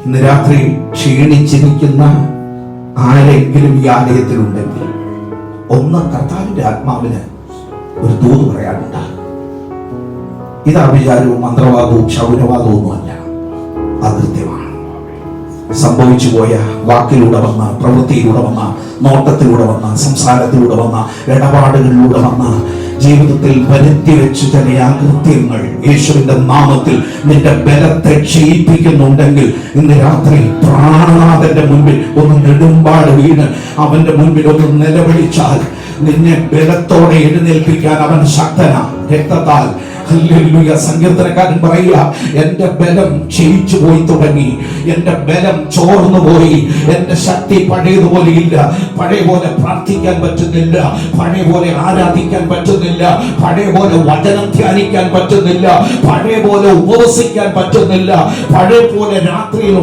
ഇന്ന് രാത്രി ക്ഷീണിച്ചിരിക്കുന്ന ആരെങ്കിലും ഈ ആലയത്തിലുണ്ടെങ്കിൽ ഒന്ന് കർത്താവിന്റെ ആത്മാവിന് ഒരു ദൂത് പറയാനുണ്ട്. ഇത് അഭിചാരവും മന്ത്രവാദവും ശൗര്യവാദവും ഒന്നുമല്ല, അകൃത്യമാണ്. സംഭവിച്ചു പോയ വാക്കിലൂടെ വന്ന, പ്രവൃത്തിയിലൂടെ വന്ന, നോട്ടത്തിലൂടെ വന്ന, സംസാരത്തിലൂടെ വന്ന, ഇടപാടുകളിലൂടെ വന്ന, ജീവിതത്തിൽ വരുത്തി വെച്ച് ചില അകൃത്യങ്ങൾ യേശുവിന്റെ നാമത്തിൽ നിന്റെ ബലത്തെ ക്ഷയിപ്പിക്കുന്നുണ്ടെങ്കിൽ ഇന്ന് രാത്രി പ്രാണനാഥന്റെ മുൻപിൽ ഒന്ന് നെടുമ്പാട് വീണ് അവന്റെ മുൻപിൽ ഒന്ന് നിലവിളിച്ചാൽ നിന്നെ ബലത്തോടെ എഴുന്നേൽപ്പിക്കാൻ അവൻ ശക്തനാ. രക്തത്താൽ ഹല്ലേലൂയ. സങ്കീർത്തനക്കാരൻ പറയുക, എന്റെ ബലം ക്ഷയിച്ചു പോയി തുടങ്ങി, എന്റെ ബലം ചോർന്നു പോയി, എന്റെ ശക്തി പഴയതുപോലെ ഇല്ല. പഴയ പോലെ പ്രാർത്ഥിക്കാൻ പറ്റുന്നില്ല, പഴയ പോലെ ആരാധിക്കാൻ പറ്റുന്നില്ല, പഴയ പോലെ വചനം ധ്യാനിക്കാൻ പറ്റുന്നില്ല, പഴയ പോലെ ഉപവസിക്കാൻ പറ്റുന്നില്ല, പഴയ പോലെ രാത്രിയിൽ